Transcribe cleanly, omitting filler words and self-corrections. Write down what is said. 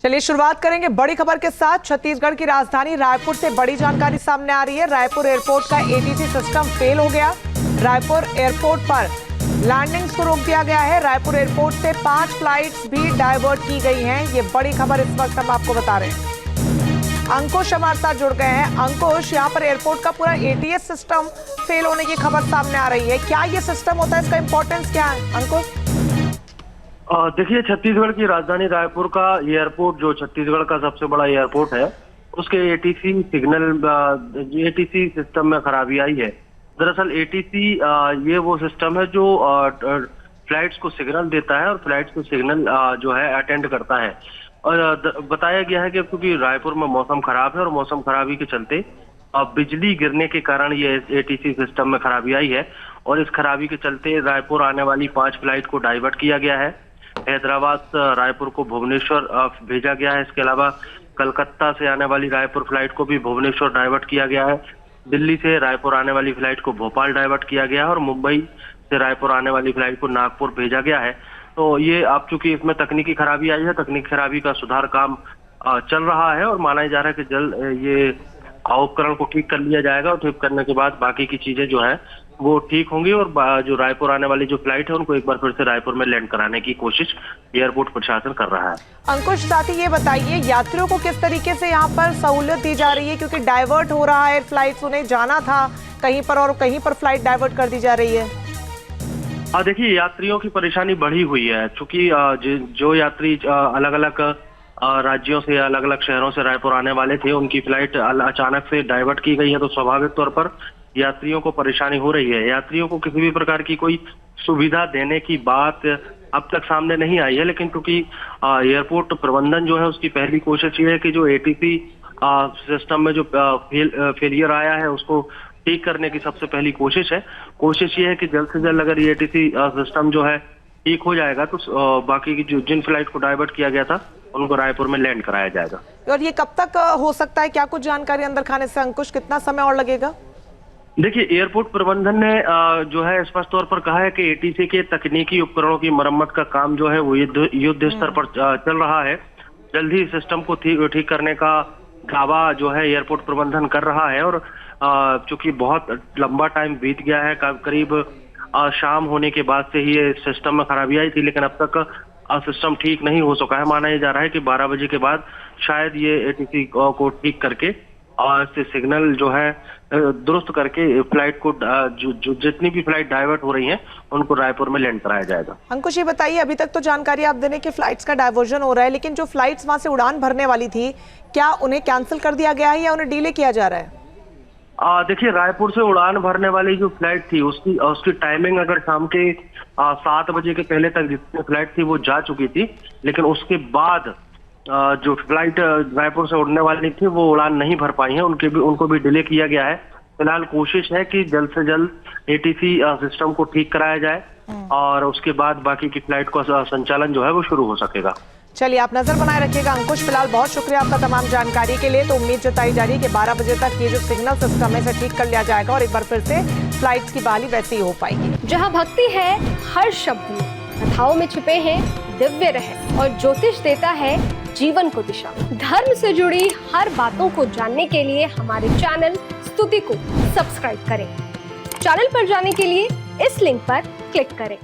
चलिए शुरुआत करेंगे बड़ी खबर के साथ। छत्तीसगढ़ की राजधानी रायपुर से बड़ी जानकारी सामने आ रही है। रायपुर एयरपोर्ट का एटीसी सिस्टम फेल हो गया। रायपुर एयरपोर्ट पर लैंडिंग्स को रोक दिया गया है। रायपुर एयरपोर्ट से 5 फ्लाइट्स भी डाइवर्ट की गई हैं। ये बड़ी खबर इस वक्त हम आपको बता रहे हैं। अंकुश हमारे साथ जुड़ गए हैं। अंकुश, यहाँ पर एयरपोर्ट का पूरा एटीएस सिस्टम फेल होने की खबर सामने आ रही है। क्या ये सिस्टम होता है, इसका इंपॉर्टेंस क्या है अंकुश? देखिए, छत्तीसगढ़ की राजधानी रायपुर का एयरपोर्ट, जो छत्तीसगढ़ का सबसे बड़ा एयरपोर्ट है, उसके एटीसी सिस्टम में खराबी आई है। दरअसल एटीसी ये वो सिस्टम है जो फ्लाइट्स को सिग्नल देता है और फ्लाइट्स को सिग्नल जो है अटेंड करता है। और बताया गया है कि क्योंकि रायपुर में मौसम खराब है और मौसम खराबी के चलते बिजली गिरने के कारण ये एटीसी सिस्टम में खराबी आई है और इस खराबी के चलते रायपुर आने वाली 5 फ्लाइट को डाइवर्ट किया गया है। हैदराबाद रायपुर को भुवनेश्वर भेजा गया है। इसके अलावा कलकत्ता से आने वाली रायपुर फ्लाइट को भी भुवनेश्वर डाइवर्ट किया गया है। दिल्ली से रायपुर आने वाली फ्लाइट को भोपाल डाइवर्ट किया गया है और मुंबई से रायपुर आने वाली फ्लाइट को नागपुर भेजा गया है। तो ये अब चूंकि इसमें तकनीकी खराबी आई है, तकनीकी खराबी का सुधार काम चल रहा है और माना जा रहा है कि जल्द ये उपकरण को ठीक कर लिया जाएगा और ठीक करने के बाद बाकी की चीजें जो है वो ठीक होंगी और जो रायपुर आने वाली जो फ्लाइट है उनको एक बार फिर से रायपुर में लैंड कराने की कोशिश एयरपोर्ट प्रशासन कर रहा है। अंकुश, साथ ही ये बताइए यात्रियों को किस तरीके से यहाँ पर सहूलियत दी जा रही है, क्योंकि डाइवर्ट हो रहा है फ्लाइट, उन्हें जाना था कहीं पर और कहीं पर फ्लाइट डाइवर्ट कर दी जा रही है। देखिए, यात्रियों की परेशानी बढ़ी हुई है क्योंकि जो यात्री अलग अलग राज्यों से, अलग अलग शहरों से रायपुर आने वाले थे, उनकी फ्लाइट अचानक से डाइवर्ट की गई है। तो स्वाभाविक तौर पर यात्रियों को परेशानी हो रही है। यात्रियों को किसी भी प्रकार की कोई सुविधा देने की बात अब तक सामने नहीं आई है, लेकिन क्योंकि एयरपोर्ट प्रबंधन जो है उसकी पहली कोशिश ये है कि जो एटीसी सिस्टम में जो फेलियर आया है उसको ठीक करने की सबसे पहली कोशिश है। कोशिश ये है कि जल्द से जल्द अगर ये एटीसी सिस्टम जो है ठीक हो जाएगा तो बाकी की जिन फ्लाइट को डाइवर्ट किया गया था उनको रायपुर में लैंड कराया जाएगा। और ये कब तक हो सकता है, क्या कुछ जानकारी अंदर खाने से अंकुश, कितना समय और लगेगा? देखिए, एयरपोर्ट प्रबंधन ने जो है स्पष्ट तौर पर कहा है कि एटीसी के तकनीकी उपकरणों की मरम्मत का काम जो है वो युद्ध स्तर पर चल रहा है। जल्द ही सिस्टम को ठीक करने का दावा जो है एयरपोर्ट प्रबंधन कर रहा है और चूंकि बहुत लंबा टाइम बीत गया है, करीब शाम होने के बाद से ही ये सिस्टम में खराबी आई थी, लेकिन अब तक सिस्टम ठीक नहीं हो सका है। माना जा रहा है कि 12 बजे के बाद शायद ये एटीसी को ठीक करके और इससे सिग्नल जो है दुरुस्त करके फ्लाइट को जितनी भी फ्लाइट डाइवर्ट हो रही हैं उनको रायपुर में लैंड कराया जाएगा। अंकुश, ये बताइए, अभी तक तो जानकारी आप देने कि फ्लाइट्स का डाइवर्जन हो रहा है, लेकिन जो फ्लाइट्स वहां से उड़ान भरने वाली थी, क्या उन्हें कैंसिल कर दिया गया है या उन्हें डिले किया जा रहा है? देखिए, रायपुर से उड़ान भरने वाली जो फ्लाइट थी उसकी टाइमिंग अगर शाम के 7 बजे के पहले तक जितनी फ्लाइट थी वो जा चुकी थी, लेकिन उसके बाद जो फ्लाइट रायपुर से उड़ने वाली थी वो उड़ान नहीं भर पाई है, उनको भी डिले किया गया है। फिलहाल कोशिश है कि जल्द से जल्द एटीसी सिस्टम को ठीक कराया जाए और उसके बाद बाकी की फ्लाइट का संचालन जो है वो शुरू हो सकेगा। चलिए, आप नजर बनाए रखिएगा अंकुश। फिलहाल बहुत शुक्रिया आपका तमाम जानकारी के लिए। तो उम्मीद जताई जा रही है कि 12 बजे तक ये जो सिग्नल सिस्टम है इसे ठीक कर लिया जाएगा और एक बार फिर से फ्लाइट्स की बहाली वैसे ही हो पाएगी। जहां भक्ति है हर शब्द में, कथाओं में छिपे हैं दिव्य रहस्य और ज्योतिष देता है जीवन को दिशा। धर्म से जुड़ी हर बातों को जानने के लिए हमारे चैनल स्तुति को सब्सक्राइब करें। चैनल पर जाने के लिए इस लिंक पर क्लिक करें।